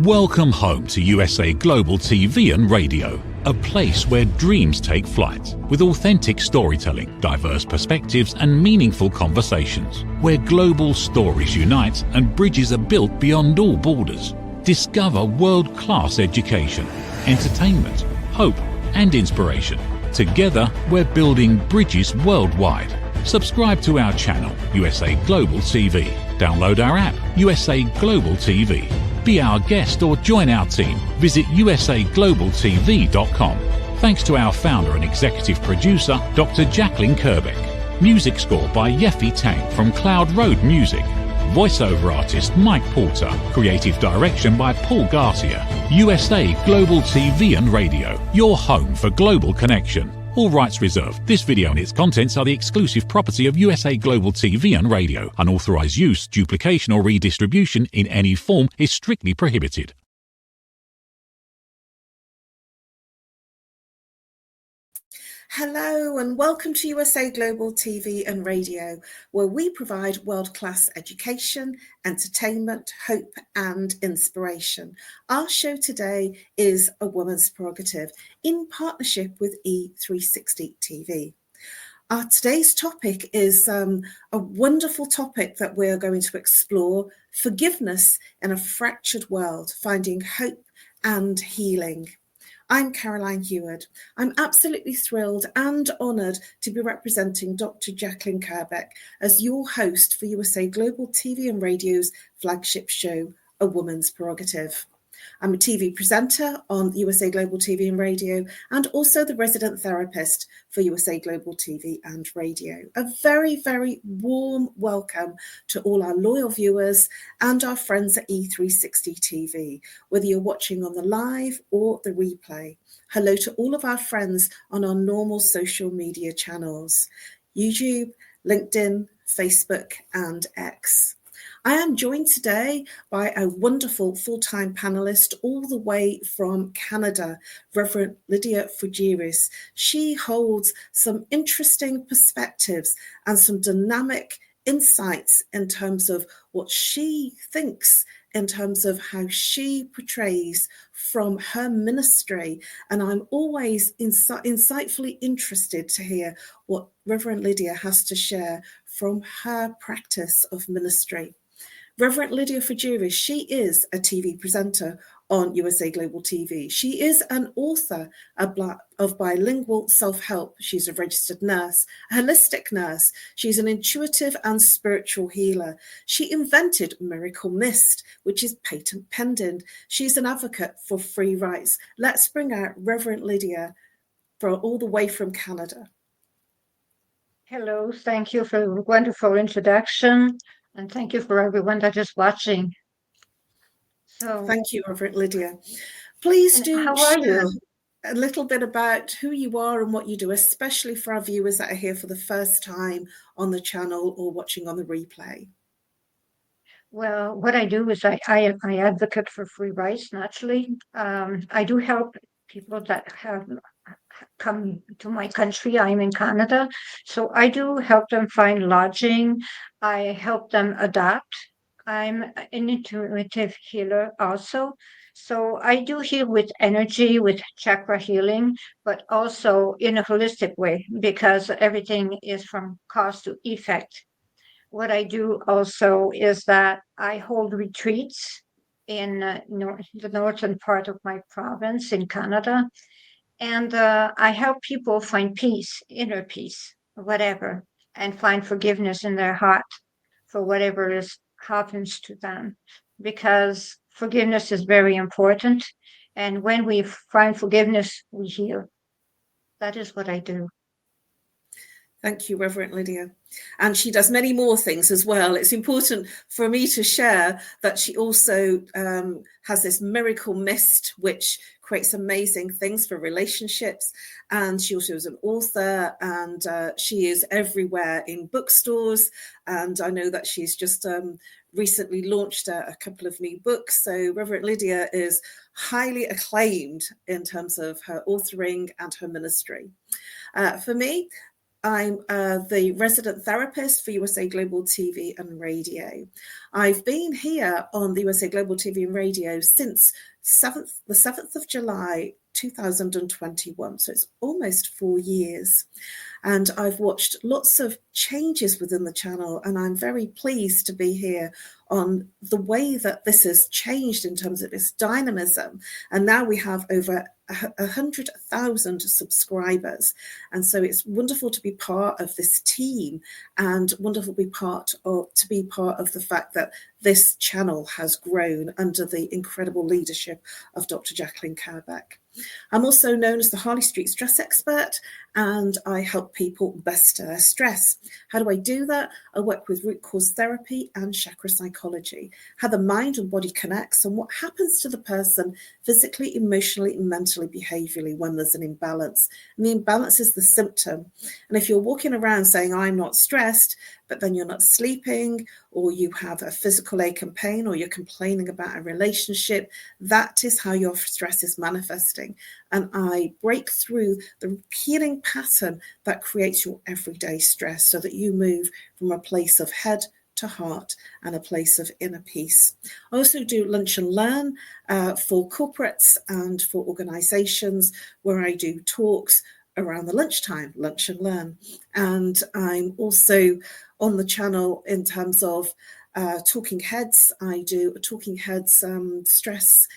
Welcome home to USA Global TV and Radio, a place where dreams take flight, with authentic storytelling, diverse perspectives and meaningful conversations, where global stories unite and bridges are built beyond all borders. Discover world-class education, entertainment, hope and inspiration. Together, we're building bridges worldwide. Subscribe to our channel, USA Global TV. Download our app, USA Global TV. Be our guest or join our team. Visit usaglobaltv.com. Thanks to our founder and executive producer, Dr. Jacalyn Kerbeck. Music score by Yeffy Tang from Cloud Road Music. Voiceover artist Mike Porter. Creative direction by Paul Garcia. USA Global TV and Radio. Your home for global connection. All rights reserved. This video and its contents are the exclusive property of USA Global TV and Radio. Unauthorized use, duplication or redistribution in any form is strictly prohibited. Hello and welcome to USA Global TV and Radio, where we provide world-class education, entertainment, hope and inspiration. Our show today is A Woman's Prerogative in partnership with E360 TV. Our today's topic is a wonderful topic that we're going to explore: forgiveness in a fractured world, finding hope and healing. I'm Caroline Heward. I'm absolutely thrilled and honoured to be representing Dr. Jacalyn Kerbeck as your host for USA Global TV and Radio's flagship show, A Woman's Prerogative. I'm a TV presenter on USA Global TV and Radio and also the resident therapist for USA Global TV and Radio. A very, very warm welcome to all our loyal viewers and our friends at E360 TV, whether you're watching on the live or the replay. Hello to all of our friends on our normal social media channels: YouTube, LinkedIn, Facebook and X. I am joined today by a wonderful full-time panelist all the way from Canada, Reverend Lydia Frigeris. She holds some interesting perspectives and some dynamic insights in terms of what she thinks, in terms of how she portrays from her ministry. And I'm always insightfully interested to hear what Reverend Lydia has to share from her practice of ministry. Reverend Lydia Frigeris, she is a TV presenter on USA Global TV. She is an author of bilingual self-help. She's a registered nurse, a holistic nurse. She's an intuitive and spiritual healer. She invented Miracle Mist, which is patent pending. She's an advocate for free rights. Let's bring out Reverend Lydia all the way from Canada. Hello, thank you for a wonderful introduction. And thank you for everyone that is watching. So, thank you, Reverend Lydia. Please do share a little bit about who you are and what you do, especially for our viewers that are here for the first time on the channel or watching on the replay. Well, what I do is I advocate for free rights, naturally. I do help people that have come to my country. I'm in Canada, so I do help them find lodging. I help them adapt. I'm an intuitive healer also. So I do heal with energy, with chakra healing, but also in a holistic way, because everything is from cause to effect. What I do also is that I hold retreats in the northern part of my province in Canada. And I help people find peace, inner peace, whatever, and find forgiveness in their heart for whatever happens to them. Because forgiveness is very important. And when we find forgiveness, we heal. That is what I do. Thank you, Reverend Lydia. And she does many more things as well. It's important for me to share that she also has this Miracle Mist, which creates amazing things for relationships. And she also is an author, and she is everywhere in bookstores. And I know that she's just recently launched a couple of new books. So Reverend Lydia is highly acclaimed in terms of her authoring and her ministry. For me, I'm the resident therapist for USA Global TV and Radio. I've been here on the USA Global TV and Radio since the 7th of July 2021, so it's almost 4 years. And I've watched lots of changes within the channel, and I'm very pleased to be here on the way that this has changed in terms of its dynamism. And now we have over 100,000 subscribers. And so it's wonderful to be part of this team, and wonderful to be part of the fact that this channel has grown under the incredible leadership of Dr. Jacalyn Kerbeck. I'm also known as the Harley Street stress expert, and I help people better their stress. How do I do that? I work with root cause therapy and chakra psychology, how the mind and body connects, and what happens to the person physically, emotionally, mentally, behaviorally when there's an imbalance. And the imbalance is the symptom. And if you're walking around saying, I'm not stressed, but then you're not sleeping, or you have a physical ache and pain, or you're complaining about a relationship, that is how your stress is manifesting. And I break through the repeating pattern that creates your everyday stress so that you move from a place of head to heart and a place of inner peace. I also do lunch and learn for corporates and for organizations, where I do talks around the lunchtime, lunch and learn. And I'm also on the channel in terms of Talking Heads. I do a Talking Heads stress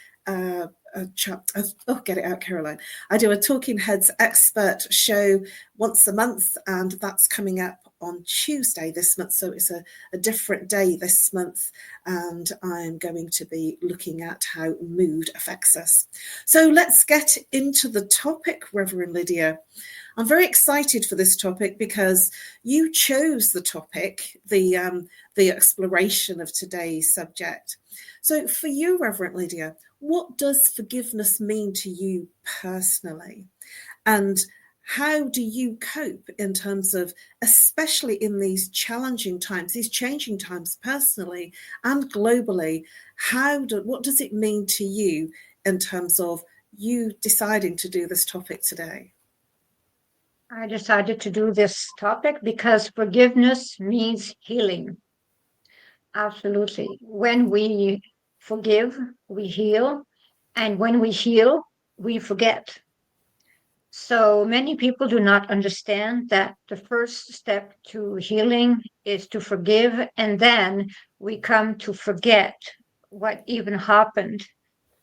get it out, Caroline. I do a Talking Heads expert show once a month, and that's coming up on Tuesday this month. So it's a different day this month, and I'm going to be looking at how mood affects us. So let's get into the topic, Reverend Lydia. I'm very excited for this topic because you chose the topic, the exploration of today's subject. So for you, Reverend Lydia, what does forgiveness mean to you personally? And how do you cope in terms of, especially in these challenging times, these changing times personally and globally, what does it mean to you in terms of you deciding to do this topic today? I decided to do this topic because forgiveness means healing. Absolutely. When we forgive, we heal. And when we heal, we forget. So many people do not understand that the first step to healing is to forgive, and then we come to forget what even happened.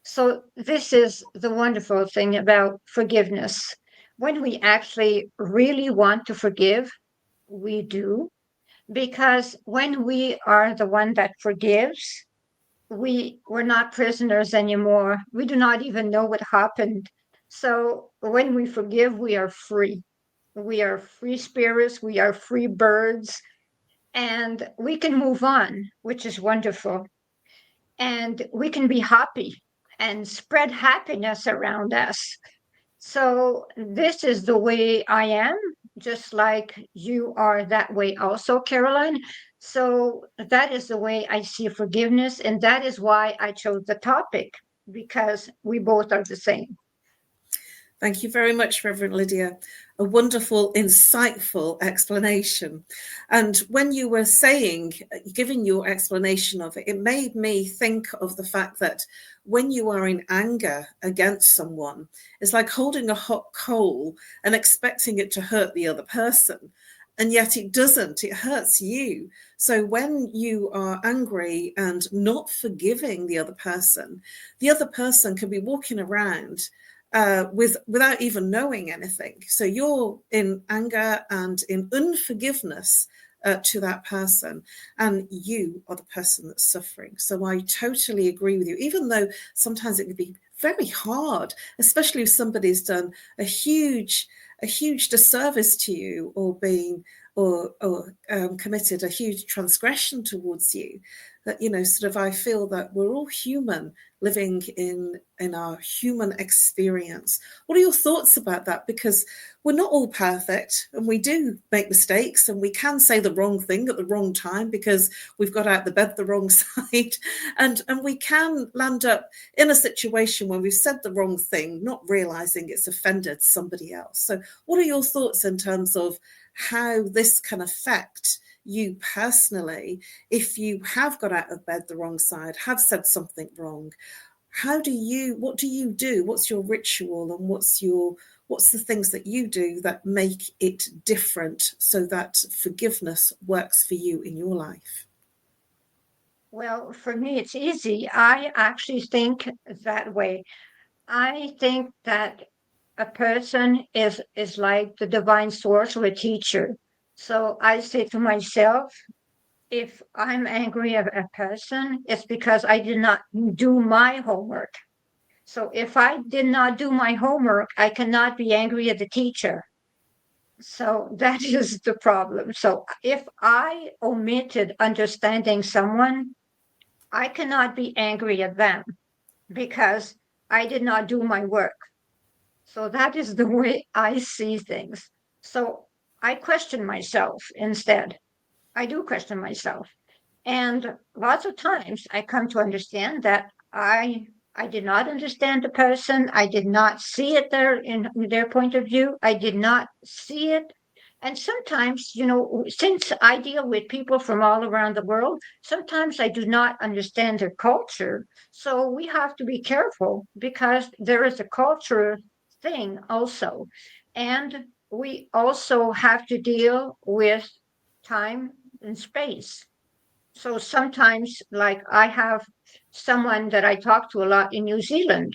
So this is the wonderful thing about forgiveness. When we actually really want to forgive, we do. Because when we are the one that forgives, we're not prisoners anymore. We do not even know what happened. So when we forgive, we are free. We are free spirits, we are free birds, and we can move on, which is wonderful. And we can be happy and spread happiness around us. So this is the way I am, just like you are that way also, Caroline. So that is the way I see forgiveness, and that is why I chose the topic, because we both are the same. Thank you very much, Reverend Lydia. A wonderful, insightful explanation. And when you were giving your explanation of it, it made me think of the fact that when you are in anger against someone, it's like holding a hot coal and expecting it to hurt the other person. And yet it doesn't, it hurts you. So when you are angry and not forgiving the other person can be walking around without even knowing anything. So you're in anger and in unforgiveness to that person, and you are the person that's suffering. So I totally agree with you, even though sometimes it can be very hard, especially if somebody's done a huge disservice to you, or committed a huge transgression towards you. That, sort of, I feel that we're all human, living in our human experience. What are your thoughts about that? Because we're not all perfect, and we do make mistakes, and we can say the wrong thing at the wrong time because we've got out the bed the wrong side, and we can land up in a situation where we've said the wrong thing, not realizing it's offended somebody else. So what are your thoughts in terms of how this can affect you personally if you have got out of bed the wrong side, have said something wrong. What do you do? What's your ritual, and what's the things that you do that make it different so that forgiveness works for you in your life? Well, for me, it's easy. I actually think that way. I think that a person is like the divine source or a teacher. So I say to myself, if I'm angry at a person, it's because I did not do my homework. So if I did not do my homework, I cannot be angry at the teacher. So that is the problem. So if I omitted understanding someone, I cannot be angry at them because I did not do my work. So that is the way I see things. So I question myself instead. I do question myself. And lots of times I come to understand that I did not understand the person. I did not see it there in their point of view. I did not see it. And sometimes, since I deal with people from all around the world, sometimes I do not understand their culture. So we have to be careful because there is a culture thing also. And we also have to deal with time and space. So sometimes, like I have someone that I talk to a lot in New Zealand.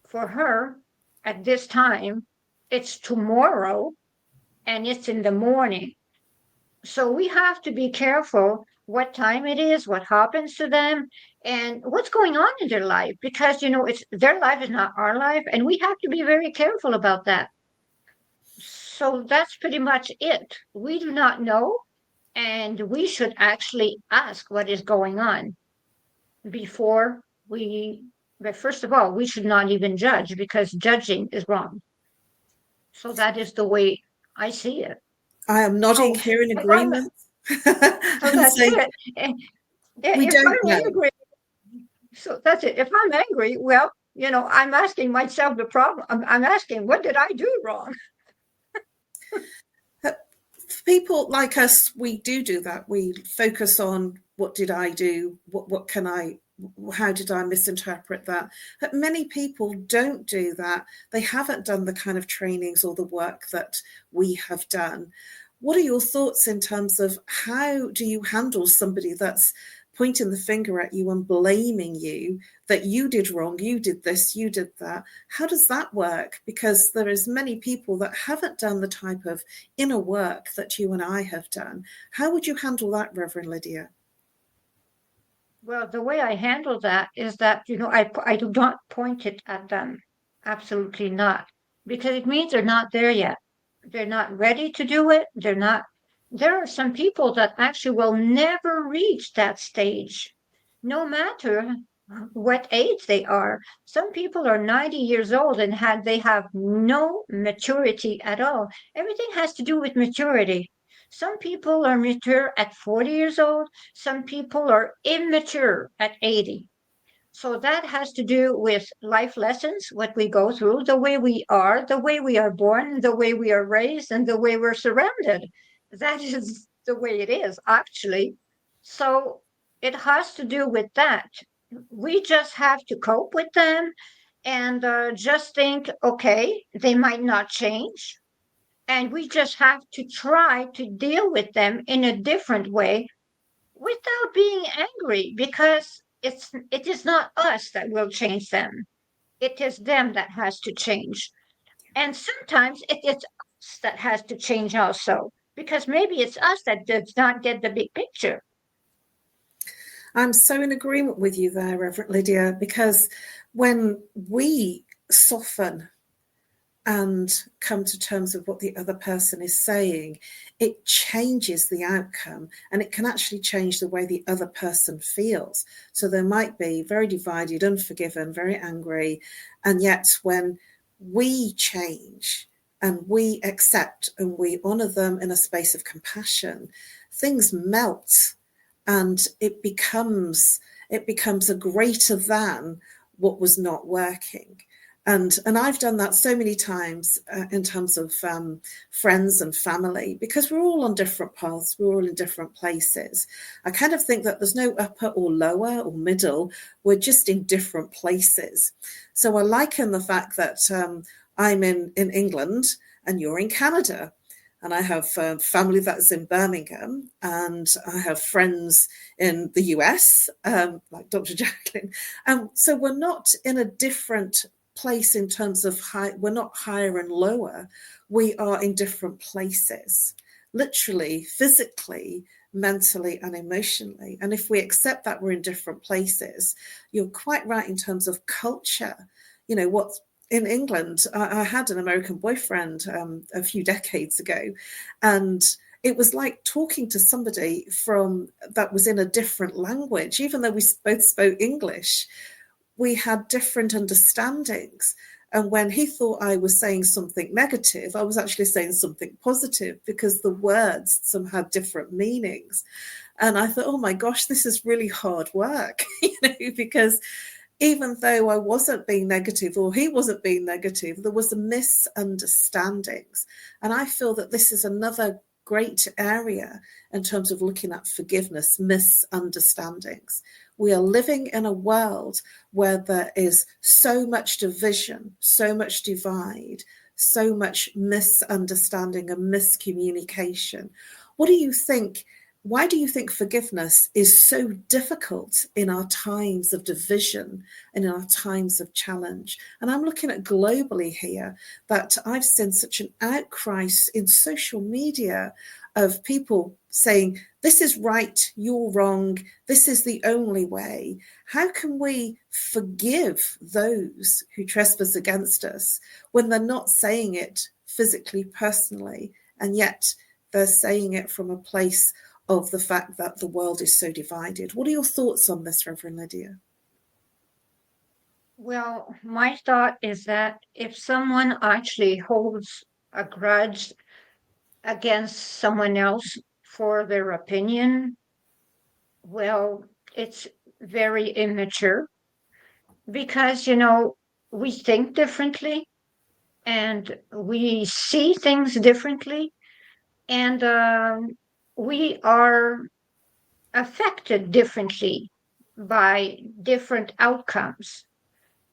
For her, at this time, it's tomorrow and it's in the morning. So we have to be careful what time it is, what happens to them, and what's going on in their life because, it's their life is not our life, and we have to be very careful about that. So that's pretty much it. We do not know, and we should actually ask what is going on before but first of all, we should not even judge because judging is wrong. So that is the way I see it. I am nodding So here in if I'm, agreement so and that's saying it. we If don't I'm know. angry, so that's it. If I'm angry, well, I'm asking myself the problem. I'm asking, what did I do wrong? People like us, we do that. We focus on what did I do? What can I? How did I misinterpret that? But many people don't do that. They haven't done the kind of trainings or the work that we have done. What are your thoughts in terms of how do you handle somebody that's pointing the finger at you and blaming you that you did wrong, you did this, you did that? How does that work? Because there is many people that haven't done the type of inner work that you and I have done. How would you handle that, Reverend Lydia? Well, the way I handle that is that, I do not point it at them. Absolutely not. Because it means they're not there yet. They're not ready to do it. There are some people that actually will never reach that stage, no matter what age they are. Some people are 90 years old and they have no maturity at all. Everything has to do with maturity. Some people are mature at 40 years old. Some people are immature at 80. So that has to do with life lessons, what we go through, the way we are born, the way we are raised, and the way we're surrounded. That is the way it is, actually. So it has to do with that. We just have to cope with them and just think, okay, they might not change. And we just have to try to deal with them in a different way without being angry because it is not us that will change them. It is them that has to change. And sometimes it is us that has to change also because maybe it's us that does not get the big picture. I'm so in agreement with you there, Reverend Lydia, because when we soften and come to terms with what the other person is saying, it changes the outcome, and it can actually change the way the other person feels. So they might be very divided, unforgiven, very angry, and yet when we change and we accept and we honor them in a space of compassion, things melt, and it becomes a greater than what was not working. And I've done that so many times in terms of friends and family, because we're all on different paths. We're all in different places. I kind of think that there's no upper or lower or middle. We're just in different places. So I liken the fact that I'm in England and you're in Canada. And I have family that's in Birmingham, and I have friends in the US, like Dr. Jacalyn. So we're not in a different place in terms of we're not higher and lower. We are in different places, literally, physically, mentally, and emotionally. And if we accept that we're in different places, you're quite right in terms of culture. You know, what's in England, I had an American boyfriend a few decades ago, and it was like talking to somebody that was in a different language. Even though we both spoke English, we had different understandings. And when he thought I was saying something negative, I was actually saying something positive, because the words somehow had different meanings. And I thought, oh my gosh, this is really hard work, because even though I wasn't being negative or he wasn't being negative, there was a misunderstandings. And I feel that this is another great area in terms of looking at forgiveness, misunderstandings. We are living in a world where there is so much division, so much divide, so much misunderstanding and miscommunication. What do you think? Why do you think forgiveness is so difficult in our times of division and in our times of challenge? And I'm looking at globally here, that I've seen such an outcry in social media of people saying, this is right, you're wrong, this is the only way. How can we forgive those who trespass against us when they're not saying it physically, personally, and yet they're saying it from a place of the fact that the world is so divided? What are your thoughts on this, Reverend Lydia? Well, my thought is that if someone actually holds a grudge against someone else for their opinion, well, it's very immature, because, we think differently and we see things differently, and we are affected differently by different outcomes.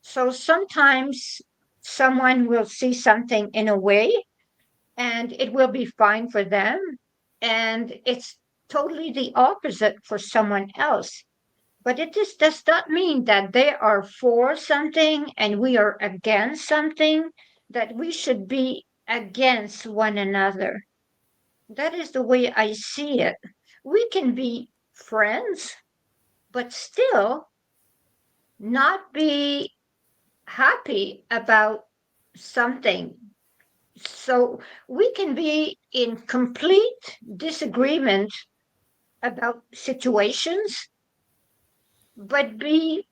So sometimes someone will see something in a way and it will be fine for them, and it's totally the opposite for someone else. But it just does not mean that they are for something and we are against something, that we should be against one another. That is the way I see it. We can be friends, but still not be happy about something. So we can be in complete disagreement about situations, but be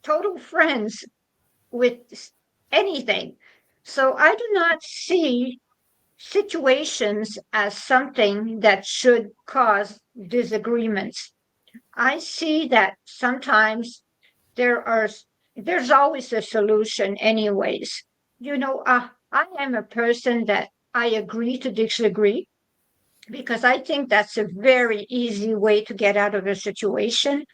total friends with anything. So I do not see situations as something that should cause disagreements. I see that sometimes there's always a solution anyways. I am a person that I agree to disagree, because I think that's a very easy way to get out of a situation.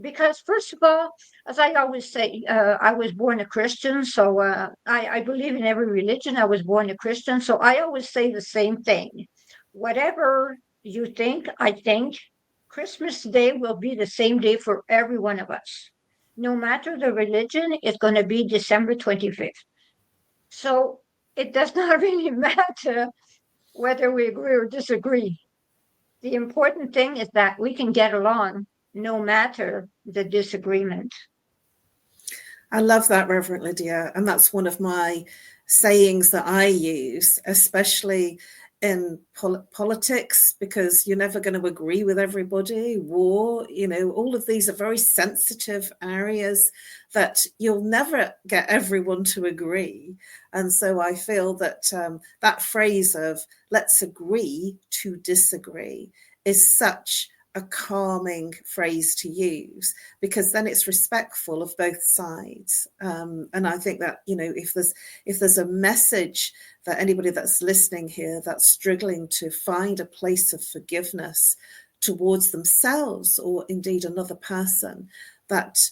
Because, first of all, as I always say, I was born a Christian, so I believe in every religion. I was born a Christian, so I always say the same thing. Whatever you think, I think Christmas Day will be the same day for every one of us. No matter the religion, it's going to be December 25th. So it does not really matter whether we agree or disagree. The important thing is that we can get along no matter the disagreement. I love that, Reverend Lydia. And that's one of my sayings that I use, especially in politics, because you're never going to agree with everybody. War, all of these are very sensitive areas that you'll never get everyone to agree. And so I feel that that phrase of let's agree to disagree is such a calming phrase to use, because then it's respectful of both sides. And I think that, if there's a message that anybody that's listening here that's struggling to find a place of forgiveness towards themselves or indeed another person, that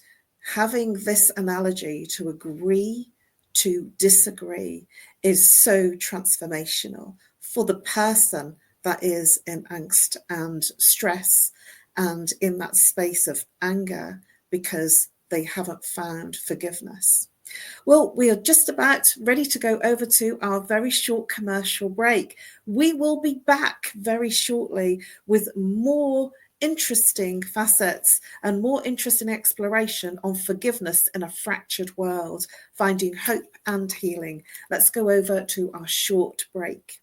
having this analogy to agree to disagree is so transformational for the person that is in angst and stress and in that space of anger because they haven't found forgiveness. Well, we are just about ready to go over to our very short commercial break. We will be back very shortly with more interesting facets and more interesting exploration on forgiveness in a fractured world, finding hope and healing. Let's go over to our short break.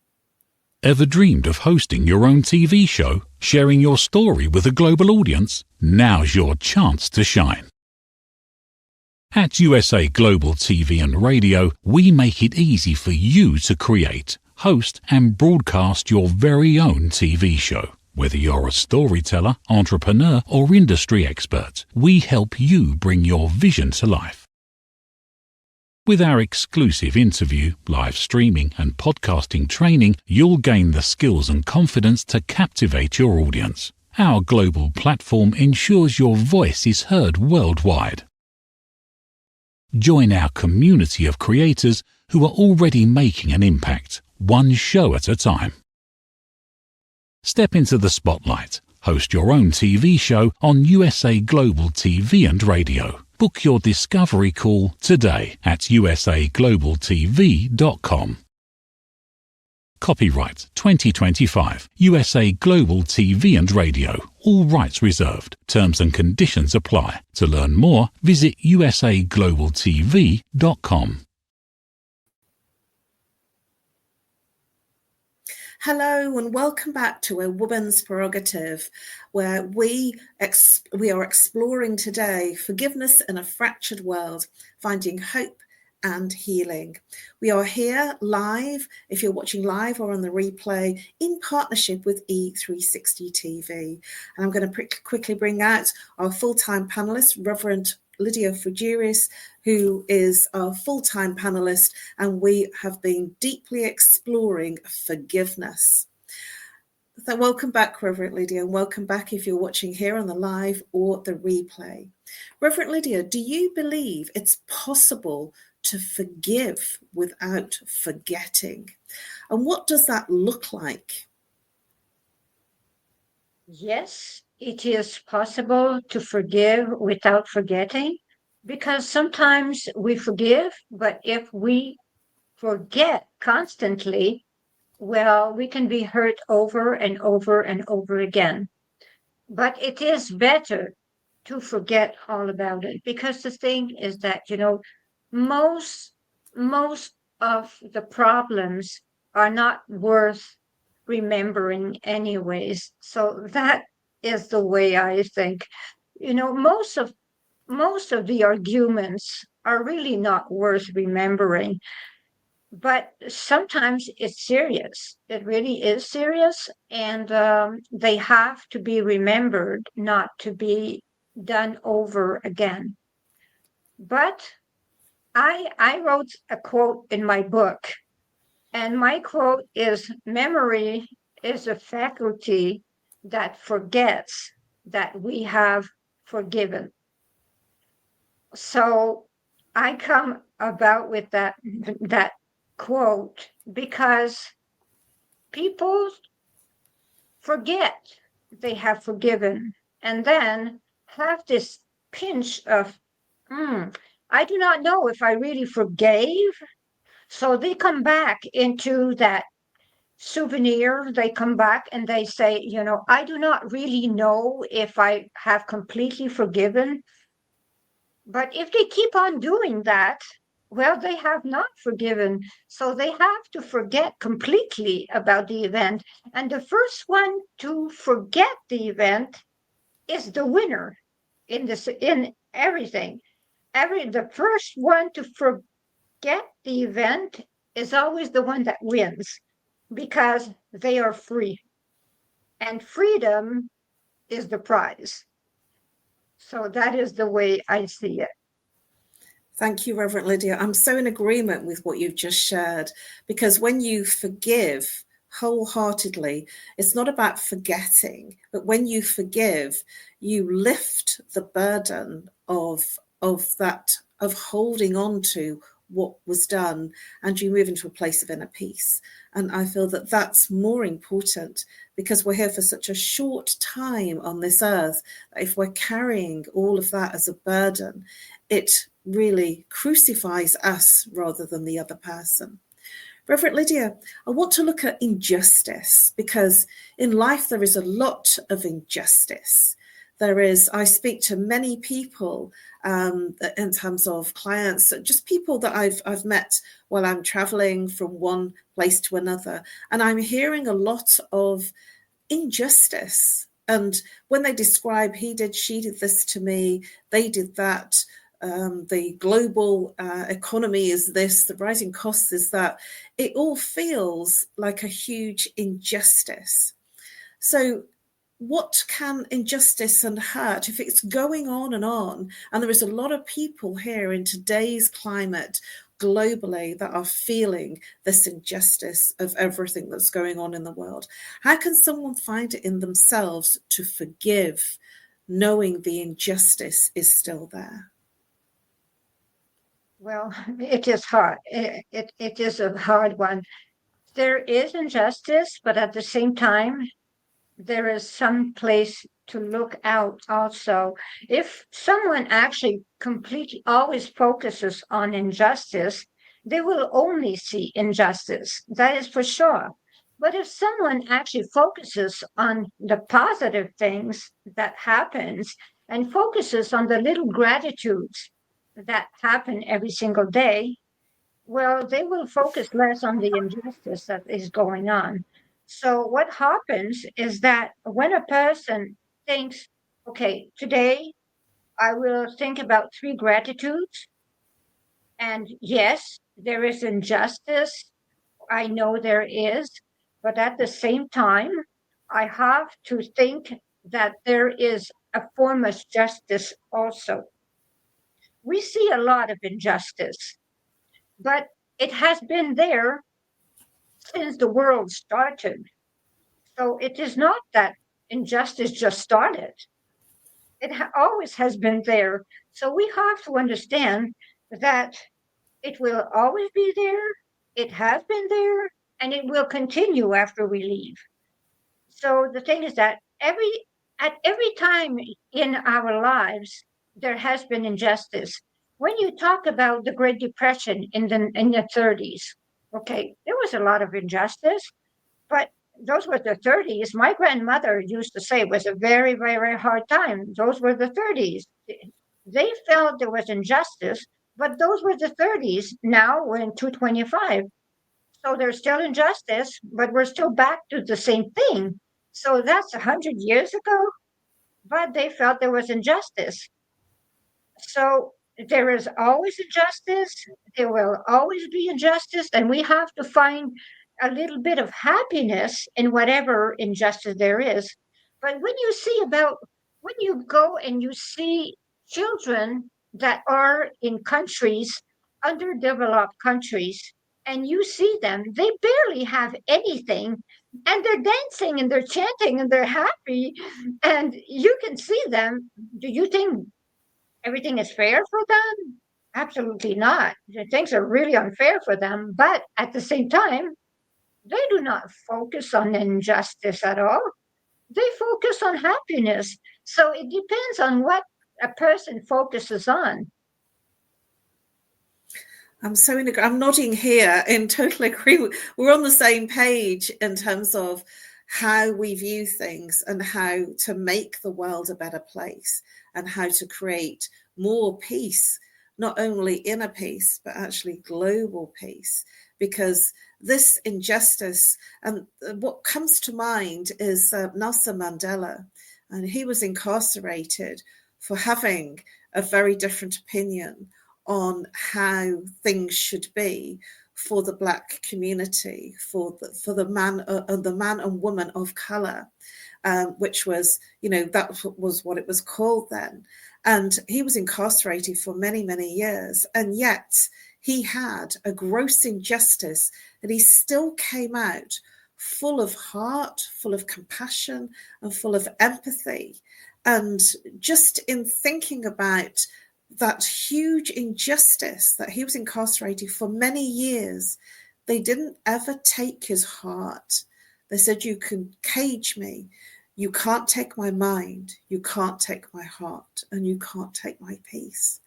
Ever dreamed of hosting your own TV show, sharing your story with a global audience? Now's your chance to shine. At USA Global TV and Radio, we make it easy for you to create, host and broadcast your very own TV show. Whether you're a storyteller, entrepreneur or industry expert, we help you bring your vision to life. With our exclusive interview, live streaming and podcasting training, you'll gain the skills and confidence to captivate your audience. Our global platform ensures your voice is heard worldwide. Join our community of creators who are already making an impact, one show at a time. Step into the spotlight. Host your own TV show on USA Global TV and Radio. Book your discovery call today at usaglobaltv.com. Copyright 2025 USA Global TV and Radio. All rights reserved. Terms and conditions apply. To learn more, visit usaglobaltv.com. Hello and welcome back to A Woman's Prerogative, where we are exploring today forgiveness in a fractured world, finding hope and healing. We are here live, if you're watching live or on the replay, in partnership with E360 TV. And I'm going to quickly bring out our full-time panelist, Reverend Lydia Frigeris, who is our full-time panelist, and we have been deeply exploring forgiveness. So welcome back, Reverend Lydia, and welcome back if you're watching here on the live or the replay. Reverend Lydia, do you believe it's possible to forgive without forgetting? And what does that look like? Yes, it is possible to forgive without forgetting, because sometimes we forgive, but if we forget constantly, well, we can be hurt over and over and over again. But it is better to forget all about it, because the thing is that, most of the problems are not worth remembering anyways. So that is the way I think. Most of the arguments are really not worth remembering, but sometimes it's serious. It really is serious, and they have to be remembered, not to be done over again. But I wrote a quote in my book, and my quote is, "Memory is a faculty that forgets that we have forgiven." So I come about with that quote because people forget they have forgiven and then have this pinch of, I do not know if I really forgave. So they come back into that souvenir. They come back and they say, I do not really know if I have completely forgiven. But if they keep on doing that, well, they have not forgiven. So they have to forget completely about the event. And the first one to forget the event is the winner in everything. The first one to forget the event is always the one that wins, because they are free. And freedom is the prize. So that is the way I see it. Thank you, Reverend Lydia. I'm so in agreement with what you've just shared, because when you forgive wholeheartedly, it's not about forgetting, but when you forgive, you lift the burden of that, of holding on to what was done, and you move into a place of inner peace. And I feel that that's more important, because we're here for such a short time on this earth. If we're carrying all of that as a burden, it really crucifies us rather than the other person. Reverend Lydia, I want to look at injustice, because in life there is a lot of injustice. I speak to many people in terms of clients, just people that I've met while I'm traveling from one place to another, and I'm hearing a lot of injustice. And when they describe, he did, she did this to me, they did that, the global economy is this, the rising costs is that, it all feels like a huge injustice. So what can injustice and hurt, if it's going on, and there is a lot of people here in today's climate globally that are feeling this injustice of everything that's going on in the world, how can someone find it in themselves to forgive, knowing the injustice is still there? Well, it is hard. It is a hard one. There is injustice, but at the same time, there is some place to look out also. If someone actually completely always focuses on injustice, they will only see injustice. That is for sure. But if someone actually focuses on the positive things that happens and focuses on the little gratitudes that happen every single day, well, they will focus less on the injustice that is going on. So, what happens is that when a person thinks, okay, today I will think about three gratitudes, and yes, there is injustice, I know there is, but at the same time, I have to think that there is a form of justice also. We see a lot of injustice, but it has been there since the world started. So it is not that injustice just started. It always has been there. So we have to understand that it will always be there. It has been there, and it will continue after we leave. So the thing is that at every time in our lives there has been injustice. When you talk about the Great Depression in the 30s, okay, there was a lot of injustice. But those were the 30s. My grandmother used to say it was a very, very, very hard time. Those were the 30s. They felt there was injustice, but those were the 30s. Now we're in 225. So there's still injustice, but we're still back to the same thing. So that's 100 years ago, but they felt there was injustice. So there is always injustice. There will always be injustice, and we have to find a little bit of happiness in whatever injustice there is. But when you go and you see children that are in countries, underdeveloped countries, and you see them, they barely have anything, and they're dancing and they're chanting and they're happy, and you can see them. Do you think everything is fair for them? Absolutely not. Things are really unfair for them. But at the same time, they do not focus on injustice at all. They focus on happiness. So it depends on what a person focuses on. I'm nodding here in total agreement. We're on the same page in terms of how we view things and how to make the world a better place and how to create more peace, not only inner peace, but actually global peace. Because this injustice, and what comes to mind is Nelson Mandela, and he was incarcerated for having a very different opinion on how things should be for the Black community, for the man and woman of color. which was, that was what it was called then. And he was incarcerated for many, many years. And yet he had a gross injustice, and he still came out full of heart, full of compassion, and full of empathy. And just in thinking about that huge injustice that he was incarcerated for many years, they didn't ever take his heart. They said, you can cage me. You can't take my mind. You can't take my heart, and you can't take my peace.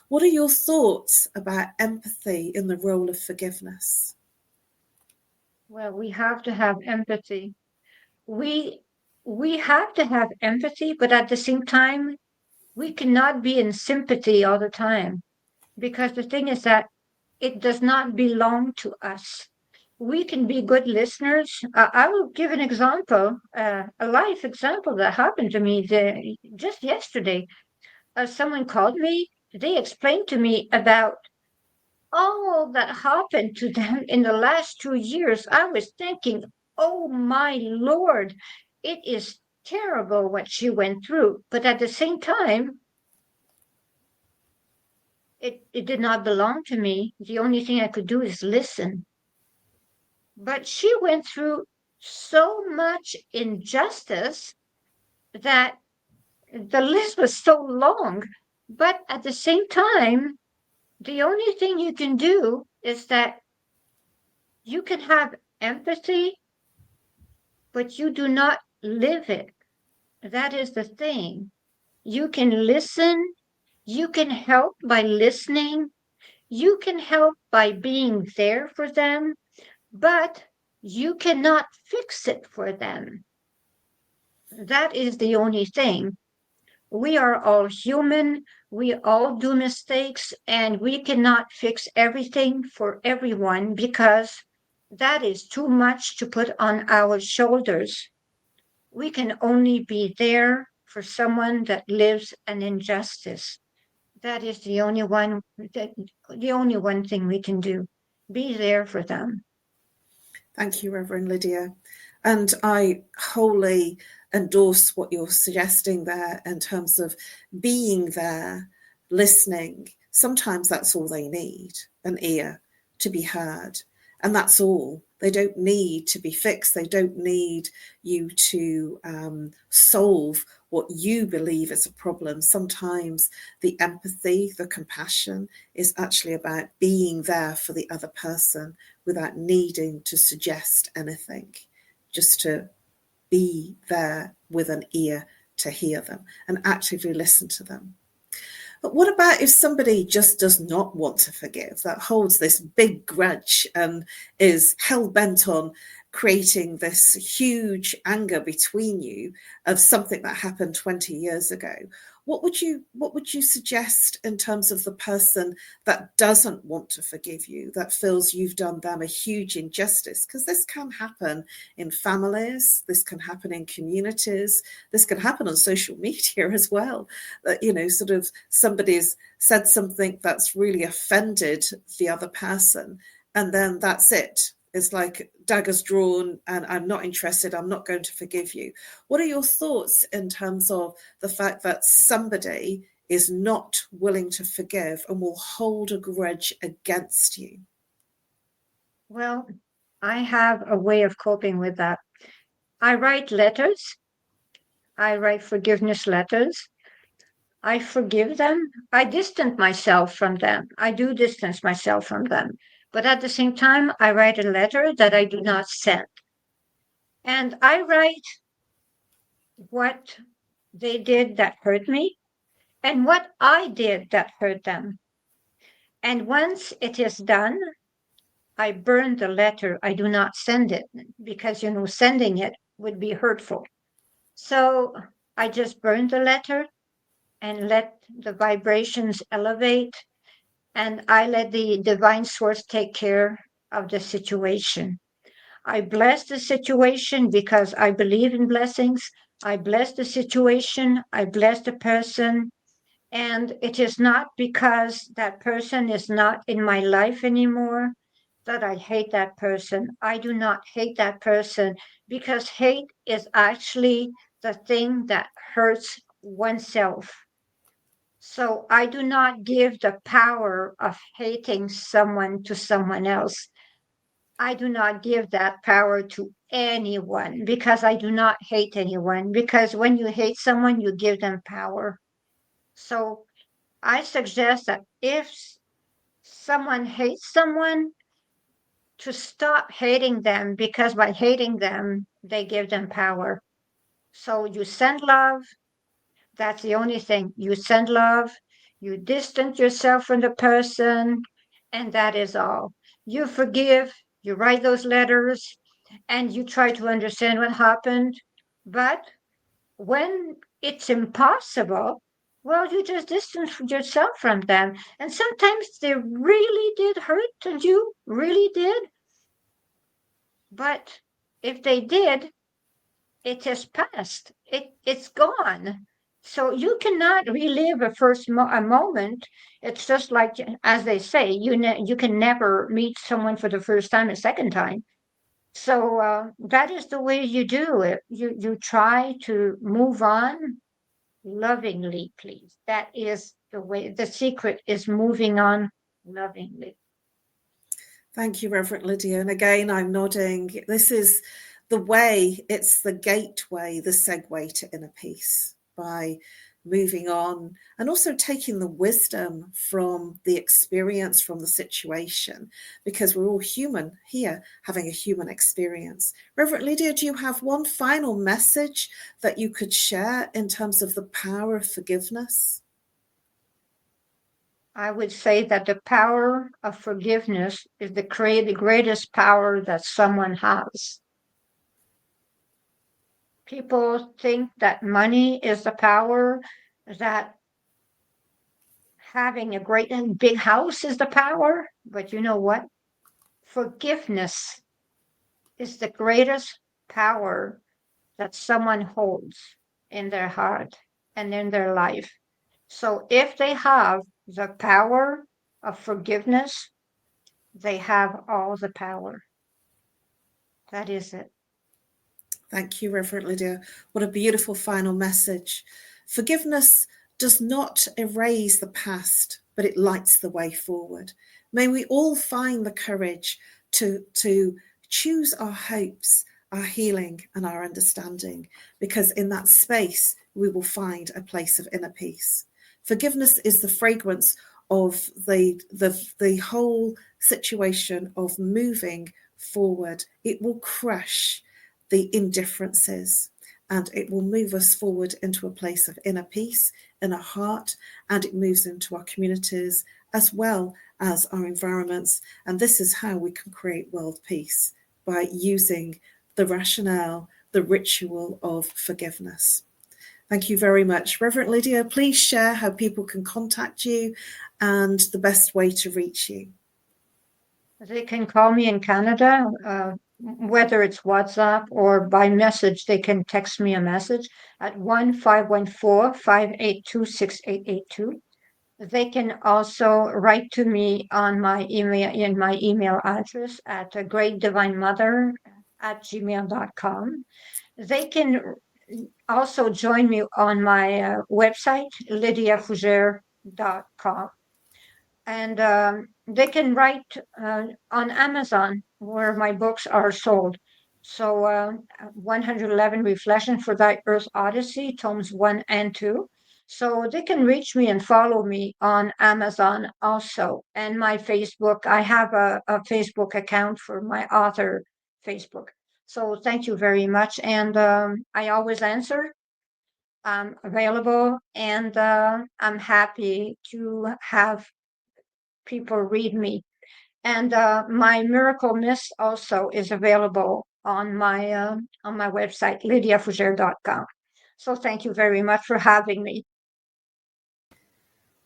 What are your thoughts about empathy in the role of forgiveness? Well, we have to have empathy. We have to have empathy, but at the same time, we cannot be in sympathy all the time, because the thing is that it does not belong to us. We can be good listeners. I will give an example, a life example that happened to me just yesterday. Someone called me. They explained to me about all that happened to them in the last 2 years. I was thinking, oh my Lord, it is terrible what she went through. But at the same time, it did not belong to me. The only thing I could do is listen. But she went through so much injustice that the list was so long. But at the same time, the only thing you can do is that you can have empathy, but you do not live it. That is the thing. You can listen, you can help by listening, you can help by being there for them, but you cannot fix it for them. That is the only thing. We are all human, we all do mistakes, and we cannot fix everything for everyone because that is too much to put on our shoulders. We can only be there for someone that lives an injustice. That is the only one thing we can do. Be there for them. Thank you, Reverend Lydia. And I wholly endorse what you're suggesting there in terms of being there, listening. Sometimes that's all they need, an ear to be heard. And that's all. They don't need to be fixed. They don't need you to solve what you believe is a problem. Sometimes the empathy, the compassion is actually about being there for the other person without needing to suggest anything, just to be there with an ear to hear them and actively listen to them. But what about if somebody just does not want to forgive, that holds this big grudge and is hell-bent on creating this huge anger between you of something that happened 20 years ago? What would you suggest in terms of the person that doesn't want to forgive you, that feels you've done them a huge injustice? Because this can happen in families, this can happen in communities, this can happen on social media as well. That, sort of somebody's said something that's really offended the other person, and then that's it. It's like daggers drawn and I'm not interested, I'm not going to forgive you. What are your thoughts in terms of the fact that somebody is not willing to forgive and will hold a grudge against you? Well, I have a way of coping with that. I write letters. I write forgiveness letters. I forgive them. I distance myself from them. I do distance myself from them. But at the same time, I write a letter that I do not send. And I write what they did that hurt me and what I did that hurt them. And once it is done, I burn the letter. I do not send it because, sending it would be hurtful. So I just burn the letter and let the vibrations elevate, and I let the divine source take care of the situation. I bless the situation because I believe in blessings. I bless the situation. I bless the person. And it is not because that person is not in my life anymore that I hate that person. I do not hate that person because hate is actually the thing that hurts oneself. So I do not give the power of hating someone to someone else. I do not give that power to anyone because I do not hate anyone. Because when you hate someone, you give them power. So I suggest that if someone hates someone, to stop hating them, because by hating them, they give them power. So you send love. That's the only thing. You send love, you distance yourself from the person, and that is all. You forgive, you write those letters, and you try to understand what happened. But when it's impossible, well, you just distance yourself from them. And sometimes they really did hurt, and you really did. But if they did, it has passed. It's gone. So you cannot relive a moment. It's just like, as they say, you can never meet someone for the first time a second time. So that is the way you do it. You try to move on lovingly, please. That is the way. The secret is moving on lovingly. Thank you, Reverend Lydia. And again, I'm nodding. This is the way, it's the gateway, the segue to inner peace by moving on and also taking the wisdom from the experience, from the situation, because we're all human here having a human experience. Reverend Lydia, do you have one final message that you could share in terms of the power of forgiveness? I would say that the power of forgiveness is the greatest power that someone has. People think that money is the power, that having a great and big house is the power. But you know what? Forgiveness is the greatest power that someone holds in their heart and in their life. So if they have the power of forgiveness, they have all the power. That is it. Thank you, Reverend Lydia. What a beautiful final message. Forgiveness does not erase the past, but it lights the way forward. May we all find the courage to choose our hopes, our healing, and our understanding, because in that space we will find a place of inner peace. Forgiveness is the fragrance of the whole situation of moving forward. It will crush the indifferences, and it will move us forward into a place of inner peace in our heart, and it moves into our communities as well as our environments. And this is how we can create world peace, by using the rationale, the ritual of forgiveness. Thank you very much. Reverend Lydia, please share how people can contact you and the best way to reach you. They can call me in Canada, whether it's WhatsApp or by message. They can text me a message at 1-514-582-6882. They can also write to me on my email address at greatdivinemother@gmail.com. They can also join me on my website, lydiafougere.com. And they can write on Amazon, where my books are sold. So 111 Reflection for Thy Earth Odyssey, tomes 1 and 2. So they can reach me and follow me on Amazon also. And my Facebook, I have a Facebook account for my author Facebook. So thank you very much. And I always answer. I'm available, and I'm happy to have people read me. And my Miracle Mist also is available on my website, lydiafougere.com. So thank you very much for having me.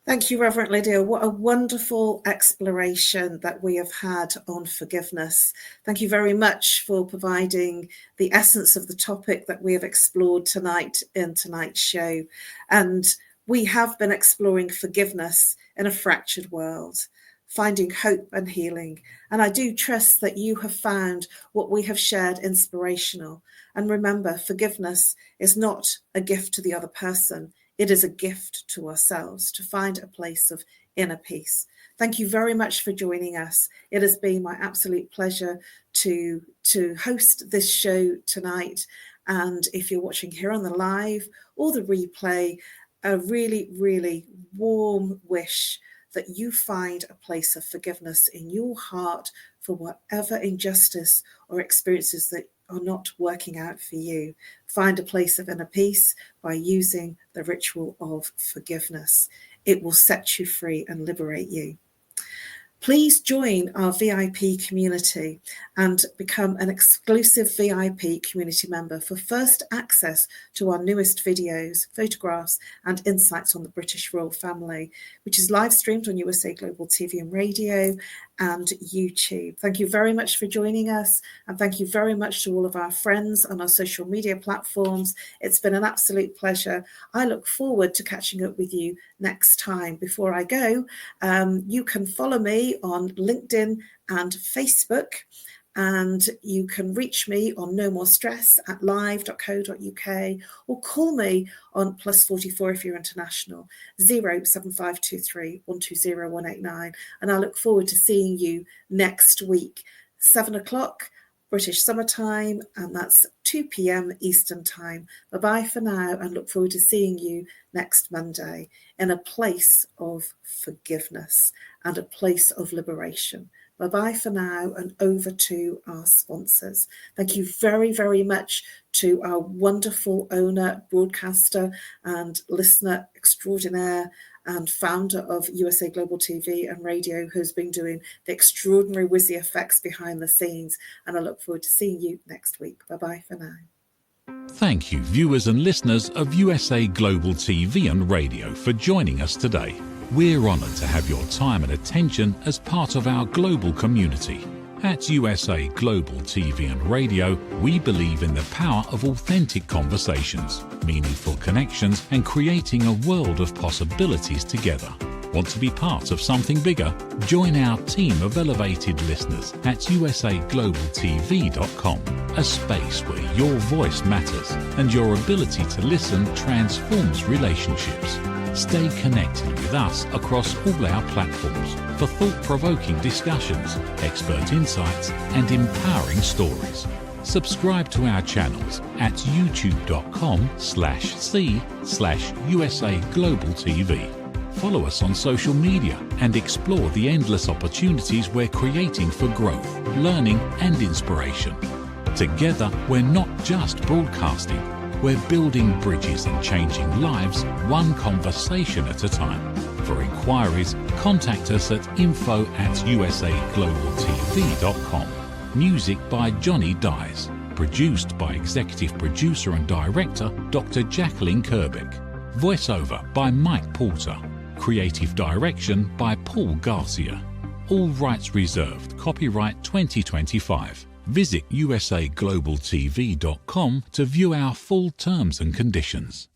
Thank you, Reverend Lydia. What a wonderful exploration that we have had on forgiveness. Thank you very much for providing the essence of the topic that we have explored tonight in tonight's show. And we have been exploring forgiveness in a fractured world. finding hope and healing. And I do trust that you have found what we have shared inspirational. And remember, forgiveness is not a gift to the other person. It is a gift to ourselves to find a place of inner peace. Thank you very much for joining us. It has been my absolute pleasure to host this show tonight. And if you're watching here on the live or the replay, a really, really warm wish that you find a place of forgiveness in your heart for whatever injustice or experiences that are not working out for you. Find a place of inner peace by using the ritual of forgiveness. It will set you free and liberate you. Please join our VIP community and become an exclusive VIP community member for first access to our newest videos, photographs, and insights on the British royal family, which is live streamed on USA Global TV and Radio and YouTube. Thank you very much for joining us, and thank you very much to all of our friends on our social media platforms. It's been an absolute pleasure. I look forward to catching up with you next time. Before I go, you can follow me on LinkedIn and Facebook, and you can reach me on No More Stress at live.co.uk, or call me on +44 if you're international, 07523 120 189. And I look forward to seeing you next week, 7 o'clock British summertime, and that's 2 p.m. Eastern time. Bye-bye for now, and look forward to seeing you next Monday in a place of forgiveness and a place of liberation. Bye-bye for now, and over to our sponsors. Thank you very, very much to our wonderful owner, broadcaster, and listener extraordinaire, and founder of USA Global TV and Radio, who's been doing the extraordinary Wizzy effects behind the scenes. And I look forward to seeing you next week. Bye-bye for now. Thank you, viewers and listeners of USA Global TV and Radio, for joining us today. We're honoured to have your time and attention as part of our global community. At USA Global TV and Radio, we believe in the power of authentic conversations, meaningful connections, and creating a world of possibilities together. Want to be part of something bigger? Join our team of elevated listeners at usaglobaltv.com, a space where your voice matters and your ability to listen transforms relationships. Stay connected with us across all our platforms for thought-provoking discussions, expert insights, and empowering stories. Subscribe to our channels at youtube.com/c/USA-Global-TV. Follow us on social media and explore the endless opportunities we're creating for growth, learning, and inspiration. Together, we're not just broadcasting. We're building bridges and changing lives, one conversation at a time. For inquiries, contact us at info@usaglobaltv.com. Music by Johnny Dies. Produced by Executive Producer and Director Dr. Jacalyn Kerbeck. Voiceover by Mike Porter. Creative Direction by Paul Garcia. All rights reserved. Copyright 2025. Visit usaglobaltv.com to view our full terms and conditions.